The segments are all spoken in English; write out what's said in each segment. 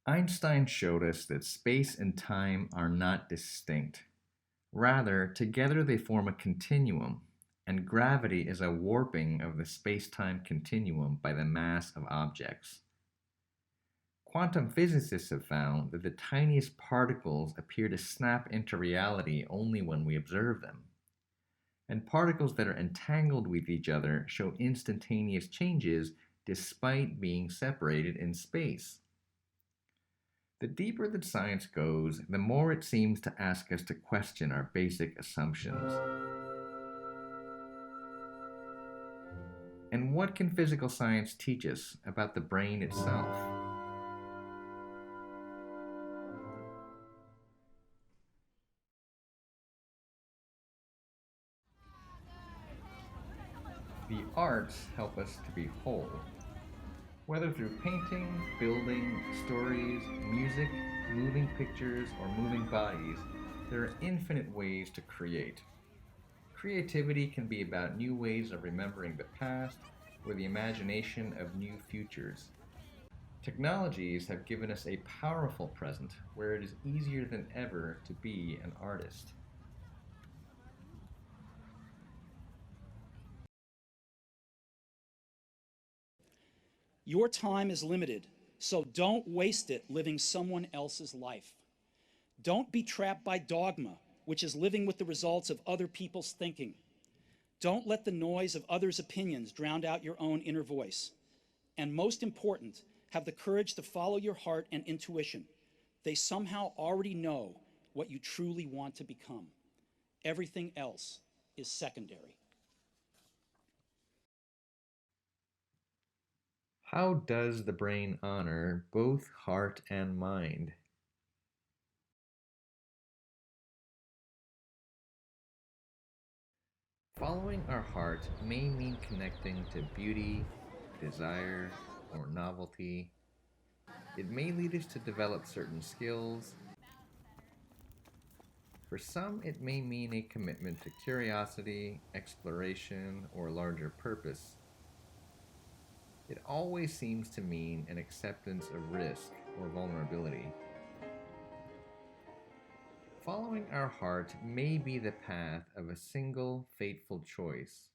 Einstein showed us that space and time are not distinct. Rather, together they form a continuum, and gravity is a warping of the space time continuum by the mass of objects. Quantum physicists have found that the tiniest particles appear to snap into reality only when we observe them. And particles that are entangled with each other show instantaneous changes despite being separated in space. The deeper that science goes, the more it seems to ask us to question our basic assumptions. And what can physical science teach us about the brain itself? The arts help us to be whole. Whether through painting, building, stories, music, moving pictures, or moving bodies, there are infinite ways to create. Creativity can be about new ways of remembering the past or the imagination of new futures. Technologies have given us a powerful present where it is easier than ever to be an artist. Your time is limited, so don't waste it living someone else's life. Don't be trapped by dogma, which is living with the results of other people's thinking. Don't let the noise of others' opinions drown out your own inner voice. And most important, have the courage to follow your heart and intuition. They somehow already know what you truly want to become. Everything else is secondary. How does the brain honor both heart and mind? Following our heart may mean connecting to beauty, desire, or novelty. It may lead us to develop certain skills. For some, it may mean a commitment to curiosity, exploration, or larger purpose. It always seems to mean an acceptance of risk or vulnerability. Following our heart may be the path of a single fateful choice.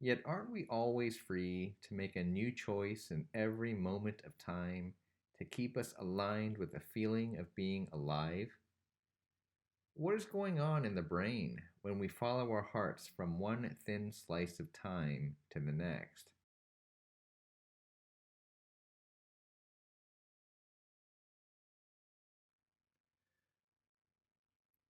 Yet aren't we always free to make a new choice in every moment of time to keep us aligned with the feeling of being alive? What is going on in the brain when we follow our hearts from one thin slice of time to the next?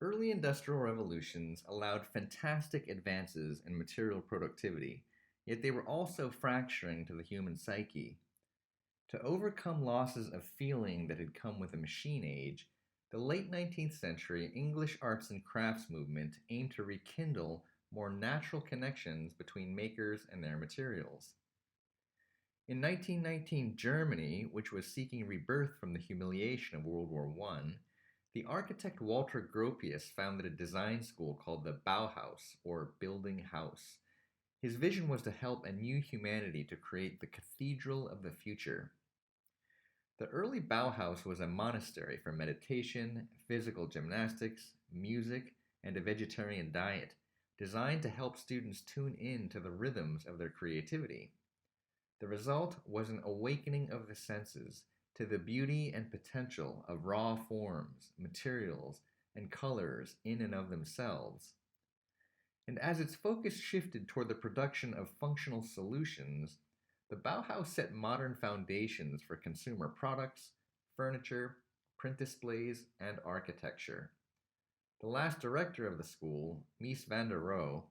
Early industrial revolutions allowed fantastic advances in material productivity, yet they were also fracturing to the human psyche. To overcome losses of feeling that had come with the machine age, the late 19th century English arts and crafts movement aimed to rekindle more natural connections between makers and their materials. In 1919 Germany, which was seeking rebirth from the humiliation of World War I, the architect Walter Gropius founded a design school called the Bauhaus, or Building House. His vision was to help a new humanity to create the cathedral of the future. The early Bauhaus was a monastery for meditation, physical gymnastics, music, and a vegetarian diet, designed to help students tune in to the rhythms of their creativity. The result was an awakening of the senses to the beauty and potential of raw forms, materials, and colors in and of themselves. And as its focus shifted toward the production of functional solutions, the Bauhaus set modern foundations for consumer products, furniture, print displays, and architecture. The last director of the school, Mies van der Rohe,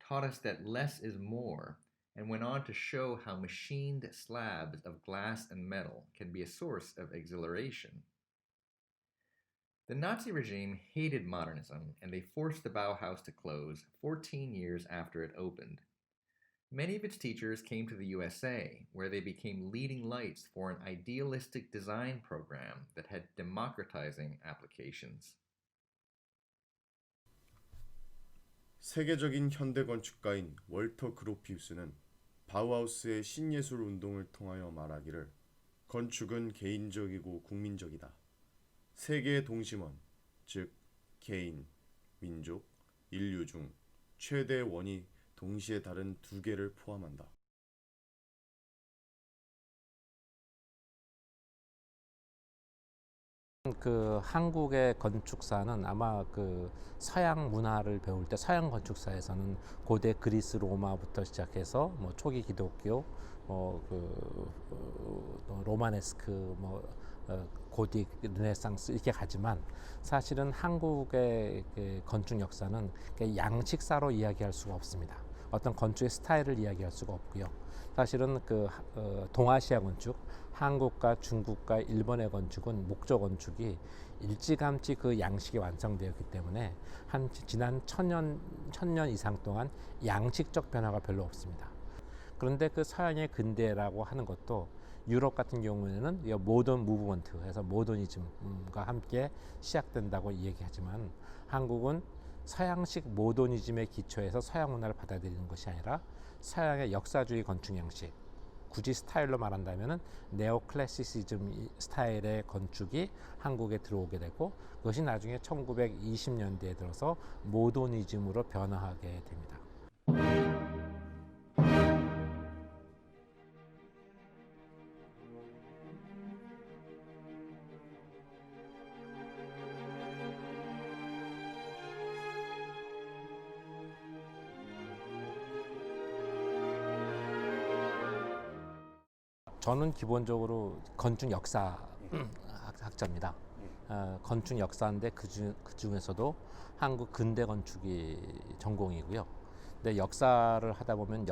taught us that less is more and went on to show how machined slabs of glass and metal can be a source of exhilaration. The Nazi regime hated modernism and they forced the Bauhaus to close 14 years after it opened. Many of its teachers came to the USA, where they became leading lights for an idealistic design program that had democratizing applications. 세계적인 현대 건축가인 월터 그로피우스는 바우하우스의 신예술 운동을 통하여 말하기를 건축은 개인적이고 국민적이다. 세계의 동심원, 즉 개인, 민족, 인류 중 최대의 원이 동시에 다른 두 개를 포함한다. 그 한국의 건축사는 아마 그 서양 문화를 배울 때 서양 건축사에서는 고대 그리스 로마부터 시작해서 뭐 초기 기독교 로마네스크 고딕 르네상스 이렇게 가지만 사실은 한국의 그 건축 역사는 양식사로 이야기할 수가 없습니다. 어떤 건축의 스타일을 이야기할 수가 없고요. 사실은 그 동아시아 건축, 한국과 중국과 일본의 건축은 목조 건축이 일찌감치 그 양식이 완성되었기 때문에 한 지난 천년 이상 동안 양식적 변화가 별로 없습니다. 그런데 그 서양의 근대라고 하는 것도 유럽 같은 경우에는 모던 무브먼트에서 모더니즘과 함께 시작된다고 얘기하지만 한국은 서양식 모더니즘의 기초에서 서양 문화를 받아들이는 것이 아니라 서양의 역사주의 건축 양식, 굳이 스타일로 말한다면 네오클래시시즘 스타일의 건축이 한국에 들어오게 되고 그것이 나중에 1920년대에 들어서 모더니즘으로 변화하게 됩니다. 저는 기본적으로 건축 역사 학자입니다. 건축 역사인데 그 중에서도 한국 근대 건축이 전공이고요. 근데 역사를 하다 보면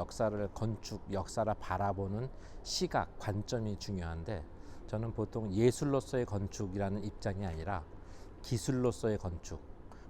건축 역사를 바라보는 시각, 관점이 중요한데 저는 보통 예술로서의 건축이라는 입장이 아니라 기술로서의 건축,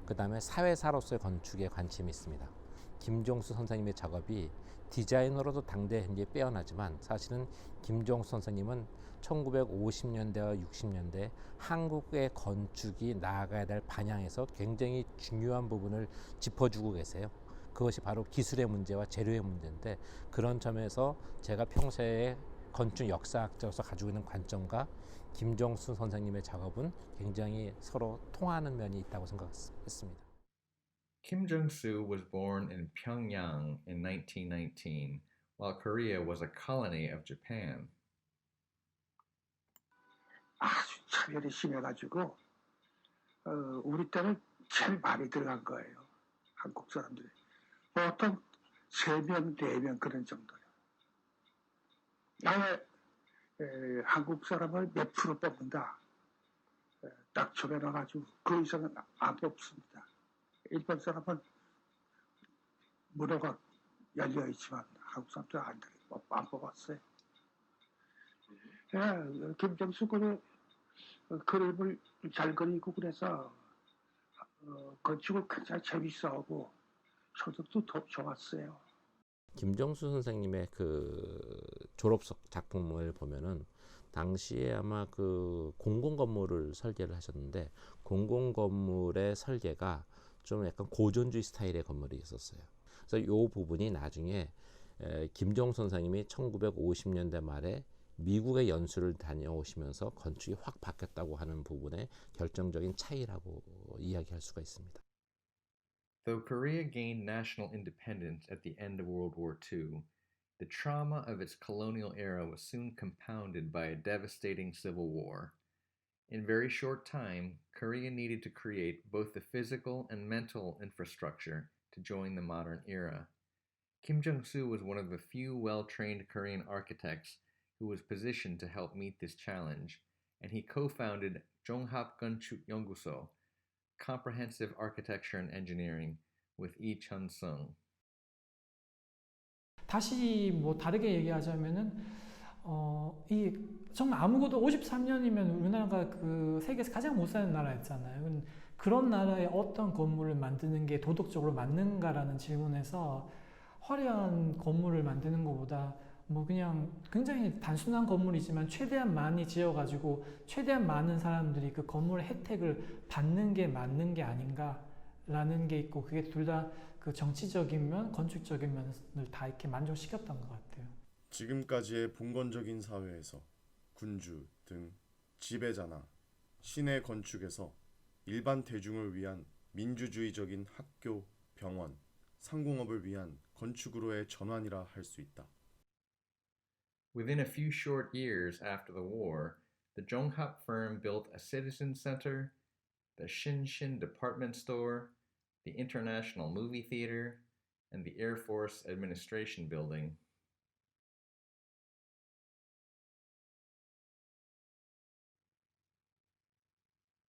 그 다음에 사회사로서의 건축에 관심이 있습니다. 김종수 선생님의 작업이 디자이너로도 당대 현재 빼어나지만 사실은 김종수 선생님은 1950년대와 60년대 한국의 건축이 나아가야 될 방향에서 굉장히 중요한 부분을 짚어주고 계세요. 그것이 바로 기술의 문제와 재료의 문제인데 그런 점에서 제가 평소에 건축 역사학자로서 가지고 있는 관점과 김종수 선생님의 작업은 굉장히 서로 통하는 면이 있다고 생각했습니다. Kim Jong-soo was born in Pyongyang in 1919, while Korea was a colony of Japan. 아주 차별이 심해가지고 우리 때는 제일 많이 들어간 거예요. 한국 사람들이. 보통 3명, 4명 그런 정도예요. 아예 한국 사람을 몇 프로 뽑는다. 딱 정해놔가지고 그 이상은 안 뽑습니다. 일본 사람은 문화가 열려있지만 한국 사람들은 안 뽑았어요. 김정수 그림을 잘 그리고 그래서 건축을 굉장히 재밌어하고 소득도 더 좋았어요. 김정수 선생님의 그 졸업석 작품을 보면은 당시에 아마 그 공공건물을 설계를 하셨는데 공공건물의 설계가 좀 약간 고전주의 스타일의 건물이 있었어요. 그래서 이 부분이 나중에 김정수 선생님이 1950년대 말에 미국의 연수를 다녀오시면서 건축이 확 바뀌었다고 하는 부분의 결정적인 차이라고 이야기할 수가 있습니다. Though Korea gained national independence at the end of World War II, the trauma of its colonial era was soon compounded by a devastating civil war. In very short time, Korea needed to create both the physical and mental infrastructure to join the modern era. Kim Jong-soo was one of the few well-trained Korean architects who was positioned to help meet this challenge, and he co-founded Jonghap Gunchuk Yongguso, Comprehensive Architecture and Engineering, with Lee Chun-sung. 다시 뭐 다르게 얘기하자면은 이 정말 아무것도 53년이면 우리나라가 그 세계에서 가장 못 사는 나라였잖아요. 그런 나라의 어떤 건물을 만드는 게 도덕적으로 맞는가라는 질문에서 화려한 건물을 만드는 것보다 뭐 그냥 굉장히 단순한 건물이지만 최대한 많이 지어가지고 최대한 많은 사람들이 그 건물 혜택을 받는 게 맞는 게 아닌가라는 게 있고 그게 둘 다 그 정치적인 면, 건축적인 면을 다 이렇게 만족시켰던 것 같아요. 지금까지의 봉건적인 사회에서 군주 등 지배자나 시내 건축에서 일반 대중을 위한 민주주의적인 학교, 병원, 상공업을 위한 건축으로의 전환이라 할 수 있다. Within a few short years after the war, the Zhonghap firm built a citizen center, the Shinshin department store, the International Movie Theater, and the Air Force Administration Building.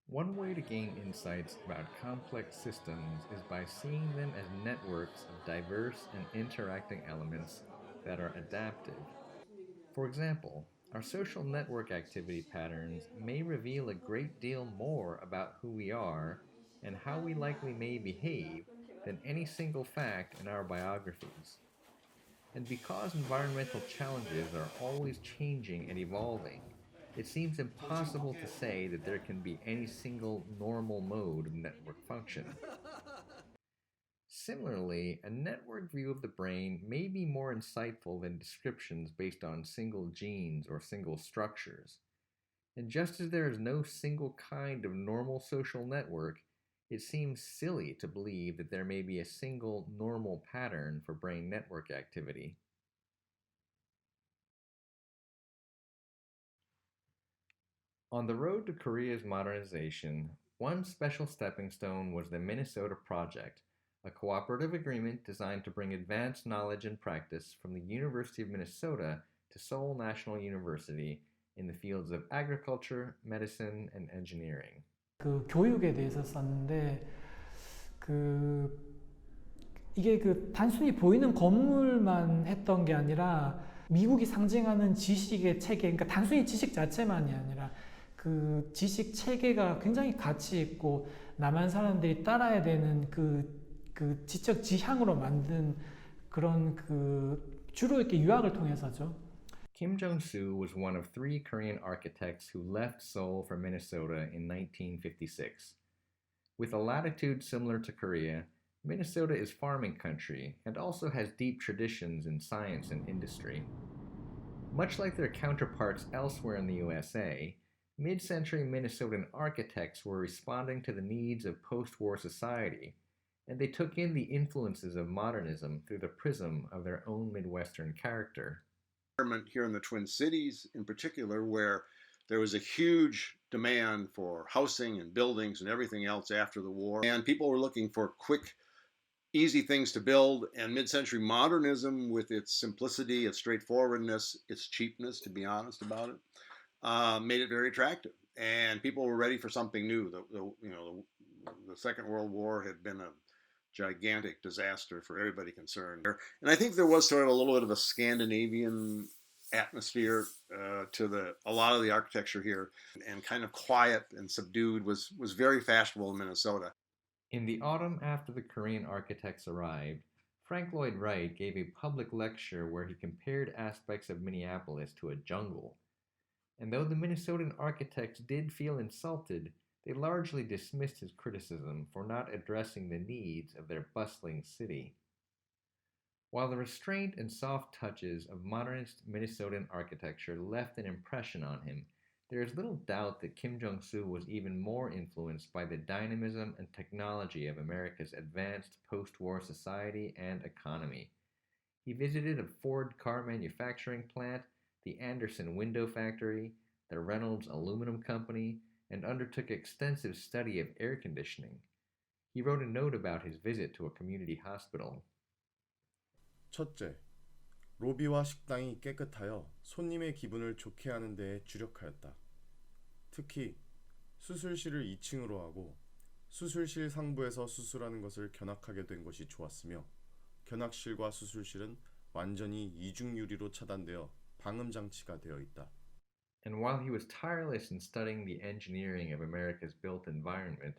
One way to gain insights about complex systems is by seeing them as networks of diverse and interacting elements that are adaptive. For example, our social network activity patterns may reveal a great deal more about who we are and how we likely may behave than any single fact in our biographies. And because environmental challenges are always changing and evolving, it seems impossible to say that there can be any single normal mode of network function. Similarly, a network view of the brain may be more insightful than descriptions based on single genes or single structures. And just as there is no single kind of normal social network, it seems silly to believe that there may be a single normal pattern for brain network activity. On the road to Korea's modernization, one special stepping stone was the Minnesota Project, a cooperative agreement designed to bring advanced knowledge and practice from the University of Minnesota to Seoul National University in the fields of agriculture, medicine, and engineering. 그 교육에 대해서 썼는데 이게 단순히 보이는 건물만 했던 게 아니라 미국이 상징하는 지식의 체계, 그러니까 단순히 지식 자체만이 아니라 그 지식 체계가 굉장히 가치 있고 남한 사람들이 따라야 되는 그 지적 지향으로 만든 그런 주로 이렇게 유학을 통해서죠. Kim Jong-soo was one of 3 Korean architects who left Seoul for Minnesota in 1956. With a latitude similar to Korea, Minnesota is farming country and also has deep traditions in science and industry. Much like their counterparts elsewhere in the USA, mid-century Minnesotan architects were responding to the needs of post-war society, and they took in the influences of modernism through the prism of their own Midwestern character. Here in the Twin Cities in particular, where there was a huge demand for housing and buildings and everything else after the war, and people were looking for quick, easy things to build, and mid-century modernism with its simplicity, its straightforwardness, its cheapness, to be honest about it, made it very attractive, and people were ready for something new. The Second World War had been a gigantic disaster for everybody concerned. And I think there was sort of a little bit of a Scandinavian atmosphere to a lot of the architecture here, and kind of quiet and subdued was very fashionable in Minnesota. In the autumn after the Korean architects arrived, Frank Lloyd Wright gave a public lecture where he compared aspects of Minneapolis to a jungle. And though the Minnesotan architects did feel insulted, they largely dismissed his criticism for not addressing the needs of their bustling city. While the restraint and soft touches of modernist Minnesotan architecture left an impression on him, there is little doubt that Kim Jong-soo was even more influenced by the dynamism and technology of America's advanced post-war society and economy. He visited a Ford car manufacturing plant, the Anderson Window Factory, the Reynolds Aluminum Company, and undertook extensive study of air conditioning. He wrote a note about his visit to a community hospital. 첫째, 로비와 식당이 깨끗하여 손님의 기분을 좋게 하는 데에 주력하였다. 특히 수술실을 2층으로 하고 수술실 상부에서 수술하는 것을 견학하게 된 것이 좋았으며, 견학실과 수술실은 완전히 이중 유리로 차단되어 방음 장치가 되어 있다. And while he was tireless in studying the engineering of America's built environment,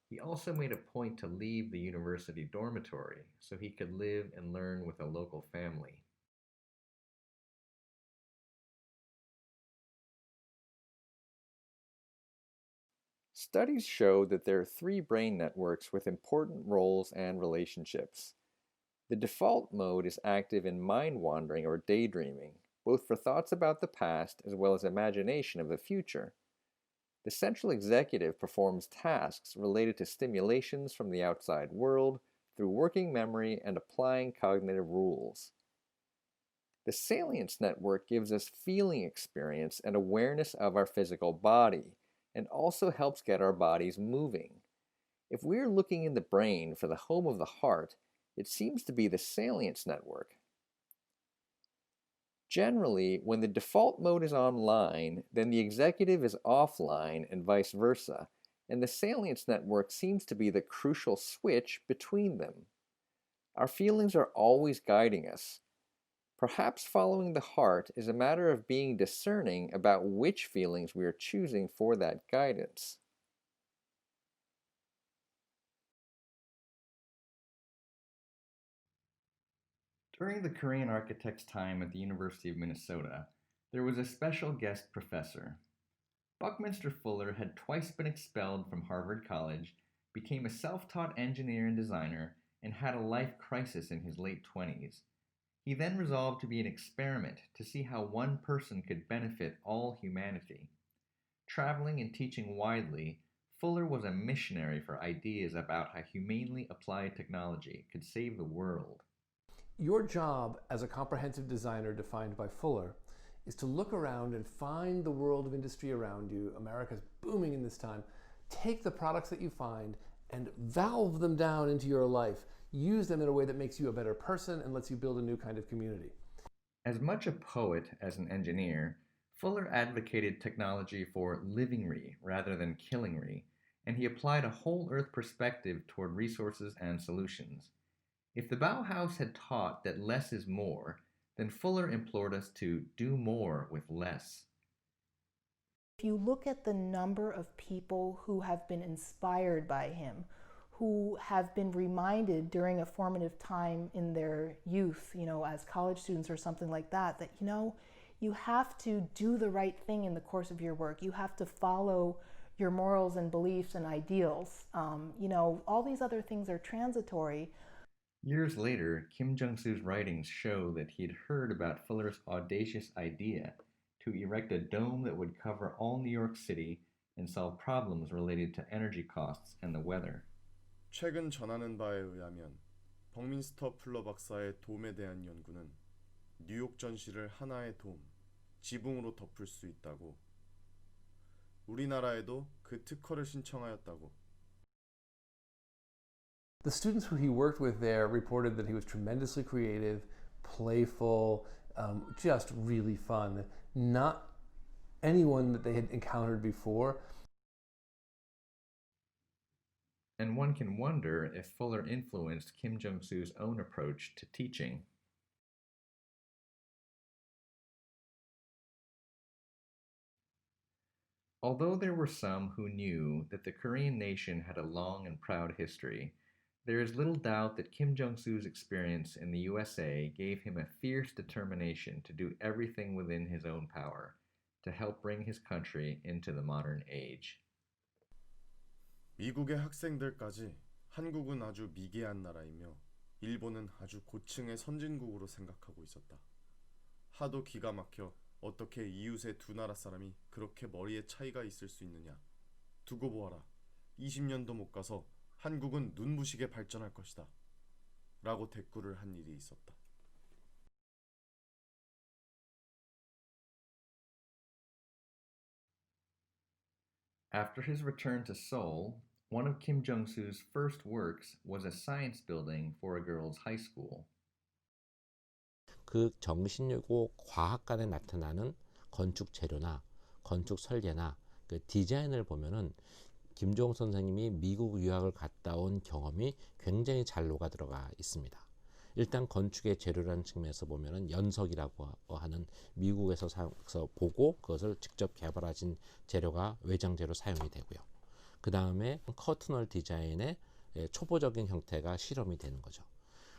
he also made a point to leave the university dormitory so he could live and learn with a local family. Studies show that there are 3 brain networks with important roles and relationships. The default mode is active in mind wandering or daydreaming, both for thoughts about the past as well as imagination of the future. The central executive performs tasks related to stimulations from the outside world through working memory and applying cognitive rules. The salience network gives us feeling experience and awareness of our physical body, and also helps get our bodies moving. If we're looking in the brain for the home of the heart, it seems to be the salience network. Generally, when the default mode is online, then the executive is offline and vice versa, and the salience network seems to be the crucial switch between them. Our feelings are always guiding us. Perhaps following the heart is a matter of being discerning about which feelings we are choosing for that guidance. During the Korean architect's time at the University of Minnesota, there was a special guest professor. Buckminster Fuller had twice been expelled from Harvard College, became a self-taught engineer and designer, and had a life crisis in his late 20s. He then resolved to be an experiment to see how one person could benefit all humanity. Traveling and teaching widely, Fuller was a missionary for ideas about how humanely applied technology could save the world. Your job as a comprehensive designer defined by Fuller is to look around and find the world of industry around you. America's booming in this time. Take the products that you find and valve them down into your life. Use them in a way that makes you a better person and lets you build a new kind of community. As much a poet as an engineer, Fuller advocated technology for living-re rather than killing-re, and he applied a whole earth perspective toward resources and solutions. If the Bauhaus had taught that less is more, then Fuller implored us to do more with less. If you look at the number of people who have been inspired by him, who have been reminded during a formative time in their youth, as college students or something like that, that, you have to do the right thing in the course of your work. You have to follow your morals and beliefs and ideals. All these other things are transitory. Years later, Kim Jung-soo's writings show that he had heard about Fuller's audacious idea to erect a dome that would cover all New York City and solve problems related to energy costs and the weather. 최근 전하는 바에 의하면 벅민스터 풀러 박사의 돔에 대한 연구는 뉴욕 전시를 하나의 돔, 지붕으로 덮을 수 있다고, 우리나라에도 그 특허를 신청하였다고. The students who he worked with there reported that he was tremendously creative, playful, just really fun. Not anyone that they had encountered before. And one can wonder if Fuller influenced Kim Jung-soo's own approach to teaching. Although there were some who knew that the Korean nation had a long and proud history, there is little doubt that Kim Jung-soo's experience in the USA gave him a fierce determination to do everything within his own power to help bring his country into the modern age. 미국의 학생들까지 한국은 아주 미개한 나라이며 일본은 아주 고층의 선진국으로 생각하고 있었다. 하도 기가 막혀 어떻게 이웃의 두 나라 사람이 그렇게 머리에 차이가 있을 수 있느냐. 두고 보아라. 20년도 못 가서 한국은 눈부시게 발전할 것이다. 라고 대꾸를 한 일이 있었다. After his return to Seoul, one of Kim Jung-soo's first works was a science building for a girls' high school. 그 정신이고 과학관에 나타나는 건축 재료나 건축 설계나 그 디자인을 보면은 김종 선생님이 미국 유학을 갔다 온 경험이 굉장히 잘 녹아 들어가 있습니다. 일단 건축의 재료라는 측면에서 보면은 연석이라고 하는 미국에서 보고 그것을 직접 개발하신 재료가 외장 재료 사용이 되고요. 그 다음에 커튼홀 디자인의 초보적인 형태가 실험이 되는 거죠.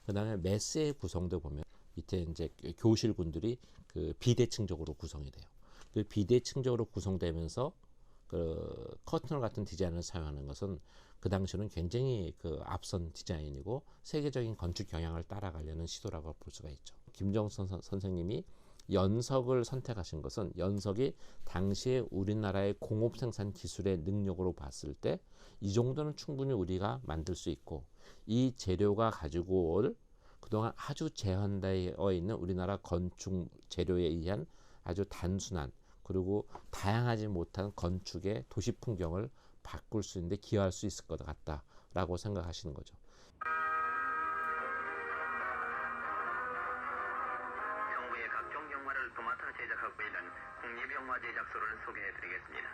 그 다음에 메스의 구성도 보면 밑에 이제 교실군들이 그 비대칭적으로 구성이 돼요. 그 비대칭적으로 구성되면서 그 커튼홀 같은 디자인을 사용하는 것은 그 당시는 굉장히 그 앞선 디자인이고 세계적인 건축 경향을 따라가려는 시도라고 볼 수가 있죠. 김정선 선생님이 연석을 선택하신 것은 연석이 당시에 우리나라의 공업 생산 기술의 능력으로 봤을 때 이 정도는 충분히 우리가 만들 수 있고 이 재료가 가지고 올 그동안 아주 제한되어 있는 우리나라 건축 재료에 의한 아주 단순한 그리고 다양하지 못한 건축의 도시 풍경을 바꿀 수 있는데 기여할 수 있을 것 같다라고 생각하시는 거죠. 정부의 각종 영화를 도맡아 제작하고 있는 국립영화 제작소를 소개해드리겠습니다.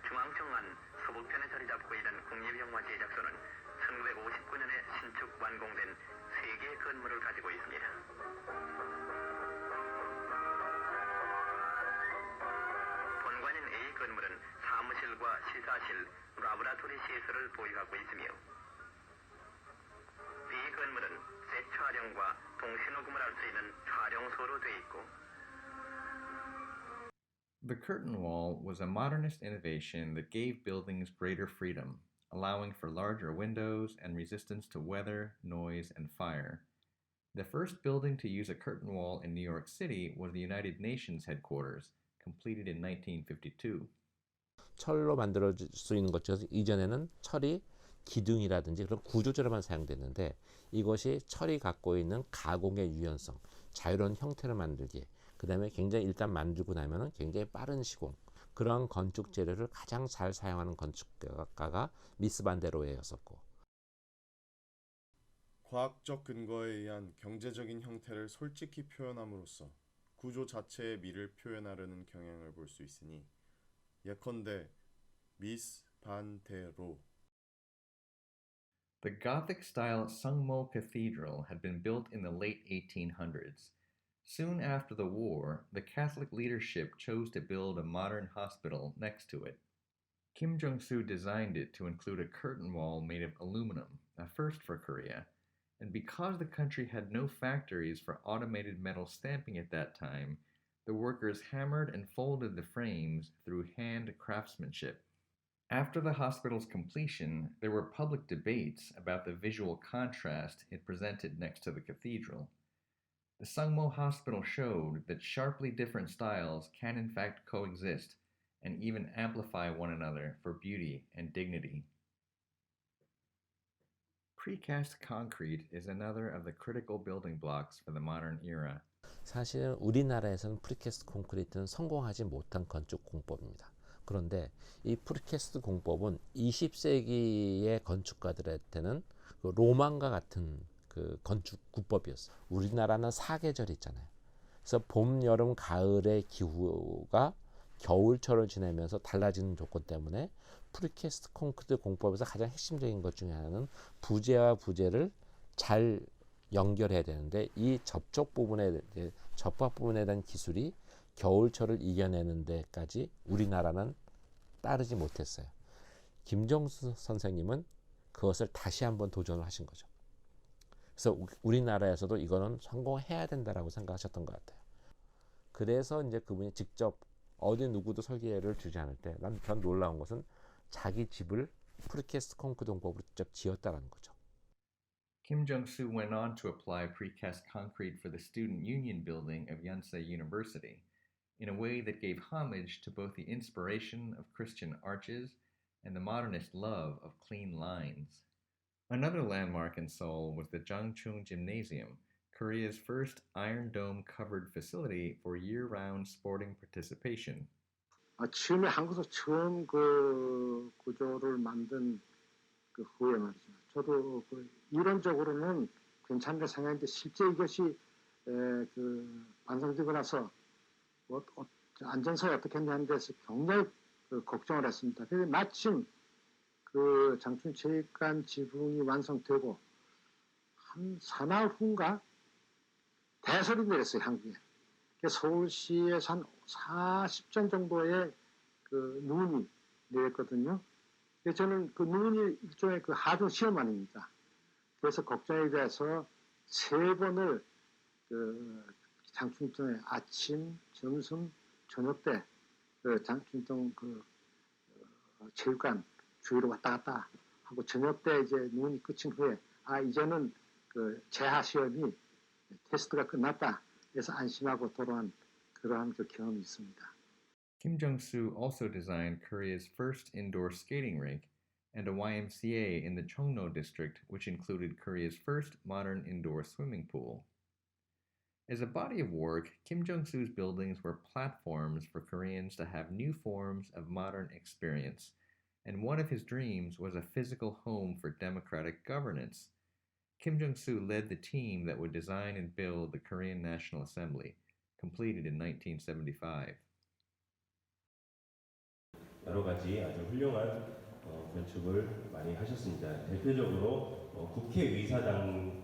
중앙청안 서북편에 자리 잡고 있는 국립영화 제작소는 1959년에 신축 완공된 3개의 건물을 가지고 있습니다. 본관인 A 건물은 사무실과 시사실, 라보라토리 시설을 보유하고 있으며 B 건물은 셋 촬영과 동시녹음을 할 수 있는 촬영소로 되어 있고 The curtain wall was a modernist innovation that gave buildings greater freedom, allowing for larger windows and resistance to weather, noise, and fire. The first building to use a curtain wall in New York City was the United Nations headquarters, completed in 1952. 철로 만들어질 수 있는 것 중에서 이전에는 철이 기둥이라든지 그런 구조재로만 사용됐는데 이것이 철이 갖고 있는 가공의 유연성, 자유로운 형태를 만들기에 그 다음에 굉장히 일단 만들고 나면은 굉장히 빠른 시공 그런 건축 재료를 가장 잘 사용하는 건축가가 미스 반데로에였었고 과학적 근거에 의한 경제적인 형태를 솔직히 표현함으로써 구조 자체의 미를 표현하려는 경향을 볼 수 있으니 예컨대 미스 반데로 The Gothic-style Sungmo Cathedral had been built in the late 1800s. Soon after the war, the Catholic leadership chose to build a modern hospital next to it. Kim Jong-soo designed it to include a curtain wall made of aluminum, a first for Korea, and because the country had no factories for automated metal stamping at that time, the workers hammered and folded the frames through hand craftsmanship. After the hospital's completion, there were public debates about the visual contrast it presented next to the cathedral. The Sungmo Hospital showed that sharply different styles can in fact coexist and even amplify one another for beauty and dignity. Precast concrete is another of the critical building blocks for the modern era. 사실 우리나라에서는 프리캐스트 콘크리트는 성공하지 못한 건축 공법입니다. 그런데 이 프리캐스트 공법은 20세기의 건축가들한테는 그 로망과 같은 그 건축 구법이었어요. 우리나라는 사계절이 있잖아요. 그래서 봄, 여름, 가을의 기후가 겨울철을 지내면서 달라지는 조건 때문에 프리캐스트 콘크리트 공법에서 가장 핵심적인 것 중에 하나는 부재와 부재를 잘 연결해야 되는데 이 접촉 부분에 접합 부분에 대한 기술이 겨울철을 이겨내는 데까지 우리나라는 따르지 못했어요. 김정수 선생님은 그것을 다시 한번 도전을 하신 거죠. 그래서 우리나라에서도 이거는 성공해야 된다라고 생각하셨던 것 같아요. 그래서 이제 그분이 직접 어디 누구도 설계를 주지 않을 때 난 전 놀라운 것은 자기 집을 프리캐스트 콘크리트 공법으로 직접 지었다는 거죠. Kim Jong-soo went on to apply precast concrete for the Student Union building of Yonsei University in a way that gave homage to both the inspiration of Christian arches and the modernist love of clean lines. Another landmark in Seoul was the Jangchung Gymnasium, Korea's first Iron Dome covered facility for year-round sporting participation. 처음에 한국에서 처음 그 구조를 만든 그 후에 말이죠. 저도 그 이론적으로는 괜찮게 생각했는데 실제 이것이 그 완성되고 나서 안전성이 어떻게 했냐는 데서 굉장히 그 걱정을 했습니다. 그래서 마침 그 장충체육관 지붕이 완성되고 한 사나흘 후인가 대설이 내렸어요, 한국에. 서울시에서 한 40전 정도의 그 눈이 내렸거든요. 그래서 저는 그 눈이 일종의 그 하중 시험 아닙니까? 그래서 걱정이 돼서 3번을 그 장충동에 아침, 점심, 저녁 때 그 장충동 그 체육관 주위로 왔다 갔다 하고 저녁 때 이제 눈이 그친 후에 이제는 그 재하 시험이 테스트가 끝났다. 안심하고 돌아온 그러한 그 경험이 있습니다. Kim Jong-soo also designed Korea's first indoor skating rink and a YMCA in the Cheongno district, which included Korea's first modern indoor swimming pool. As a body of work, Kim Jong-soo's buildings were platforms for Koreans to have new forms of modern experience, and one of his dreams was a physical home for democratic governance. Kim Jong-soo led the team that would design and build the Korean National Assembly, completed in 1975. 여러 가지 아주 훌륭한 건축을 많이 하셨습니다. 대표적으로 국회의사당,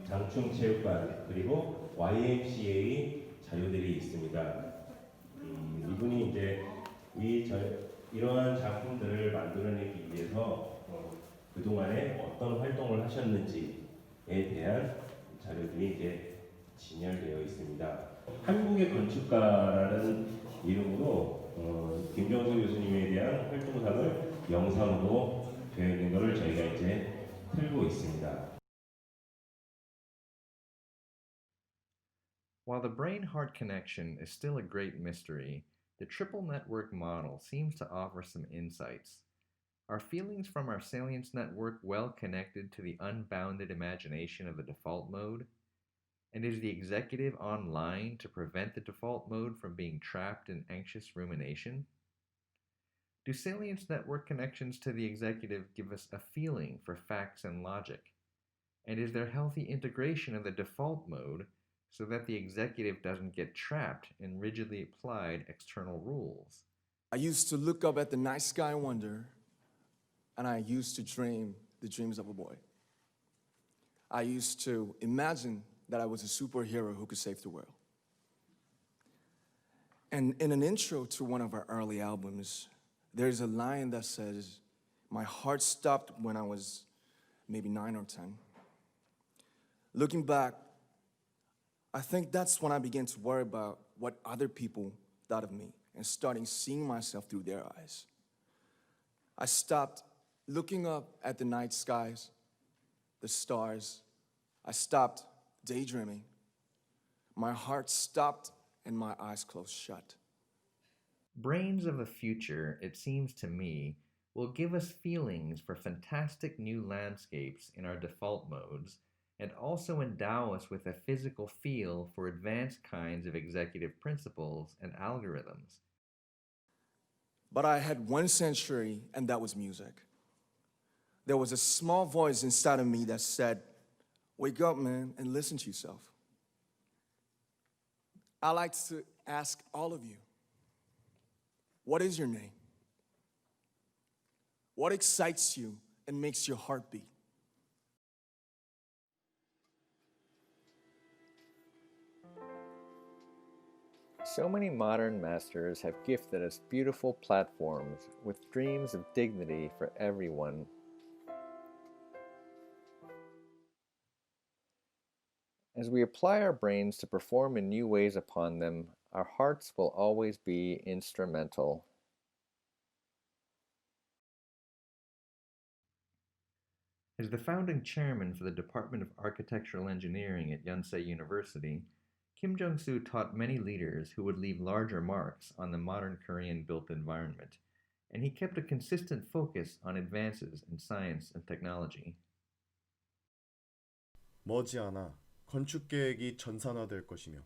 장충체육관 그리고 YMCA 자료들이 있습니다. 이분이 이제 이러한 작품들을 만들어내기 위해서 그동안에 어떤 활동을 하셨는지에 대한 자료들이 이제 진열되어 있습니다. 한국의 건축가라는 이름으로 김정수 교수님에 대한 활동상을 영상으로 되어 있는 것을 저희가 이제 틀고 있습니다. While the brain-heart connection is still a great mystery, the triple network model seems to offer some insights. Are feelings from our salience network well connected to the unbounded imagination of the default mode? And is the executive online to prevent the default mode from being trapped in anxious rumination? Do salience network connections to the executive give us a feeling for facts and logic? And is there healthy integration of the default mode so that the executive doesn't get trapped in rigidly applied external rules? I used to look up at the night sky and wonder, and I used to dream the dreams of a boy. I used to imagine that I was a superhero who could save the world. And in an intro to one of our early albums, there's a line that says, "My heart stopped when I was maybe 9 or 10. Looking back, I think that's when I began to worry about what other people thought of me and starting seeing myself through their eyes. I stopped looking up at the night skies, the stars. I stopped daydreaming. My heart stopped and my eyes closed shut." Brains of the future, it seems to me, will give us feelings for fantastic new landscapes in our default modes and also endow us with a physical feel for advanced kinds of executive principles and algorithms. But I had one century, and that was music. There was a small voice inside of me that said, "Wake up, man, and listen to yourself." I like to ask all of you, what is your name? What excites you and makes your heart beat? So many modern masters have gifted us beautiful platforms with dreams of dignity for everyone. As we apply our brains to perform in new ways upon them, our hearts will always be instrumental. As the founding chairman for the Department of Architectural Engineering at Yonsei University, Kim Jong-soo taught many leaders who would leave larger marks on the modern Korean built environment, and he kept a consistent focus on advances in science and technology. 머지않아 건축 계획이 전산화될 것이며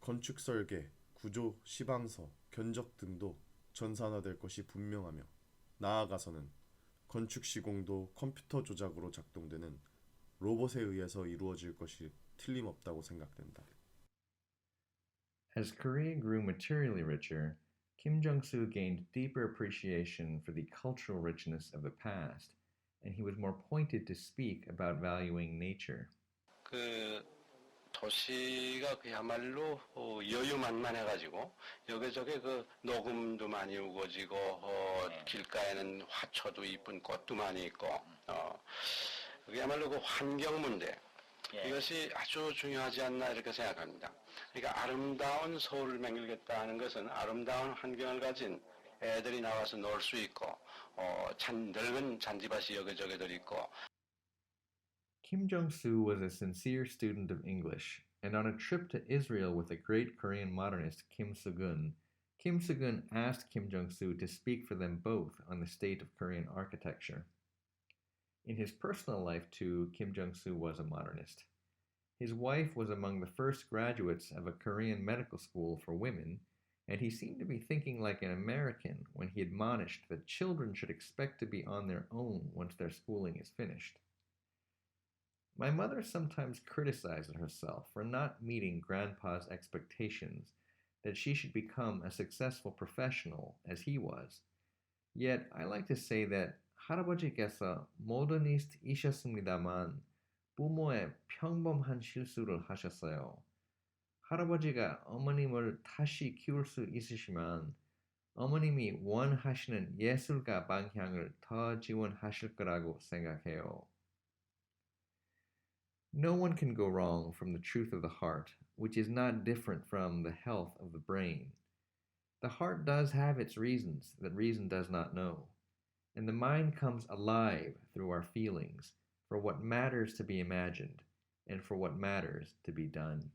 건축 설계, 구조, 시방서, 견적 등도 전산화될 것이 분명하며 나아가서는 건축 시공도 컴퓨터 조작으로 작동되는 로봇에 의해서 이루어질 것이 틀림없다고 생각된다. As Korea grew materially richer, Kim Jong-soo gained deeper appreciation for the cultural richness of the past, and he was more pointed to speak about valuing nature. 도시가 그야말로 여유만만해가지고 여기저기 녹음도 많이 우거지고 길가에는 화초도 이쁜 꽃도 많이 있고 그야말로 환경 문제 이것이 아주 중요하지 않나 이렇게 생각합니다. 그러니까 아름다운 서울을 만들겠다는 것은 아름다운 환경을 가진 애들이 나와서 놀 수 있고 넓은 잔디밭이 여기저기들 있고. Kim Jong-soo was a sincere student of English, and on a trip to Israel with the great Korean modernist Kim Soo-geun, Kim Soo-geun asked Kim Jong-soo to speak for them both on the state of Korean architecture. In his personal life, too, Kim Jong-soo was a modernist. His wife was among the first graduates of a Korean medical school for women, and he seemed to be thinking like an American when he admonished that children should expect to be on their own once their schooling is finished. My mother sometimes criticizes herself for not meeting Grandpa's expectations that she should become a successful professional as he was. Yet I like to say that 할아버지께서 모더니스트이셨습니다만 부모의 평범한 실수를 하셨어요. 할아버지가 어머님을 다시 키울 수 있으시면 어머님이 원하시는 예술가 방향을 더 지원하실 거라고 생각해요. No one can go wrong from the truth of the heart, which is not different from the health of the brain. The heart does have its reasons that reason does not know, and the mind comes alive through our feelings for what matters to be imagined and for what matters to be done.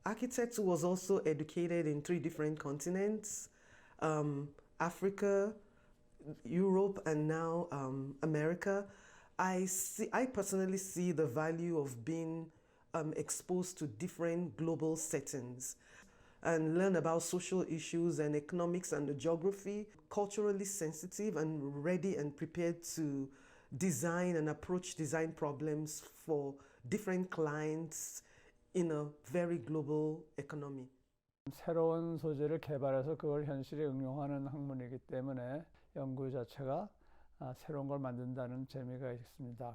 architect who was also educated in 3 different continents, Africa, Europe, and now America. I personally see the value of being exposed to different global settings and learn about social issues and economics and the geography, culturally sensitive and ready and prepared to design and approach design problems for different clients in a very global economy. 새로운 소재를 개발해서 그걸 현실에 응용하는 학문이기 때문에 연구 자체가 새로운 걸 만든다는 재미가 있습니다.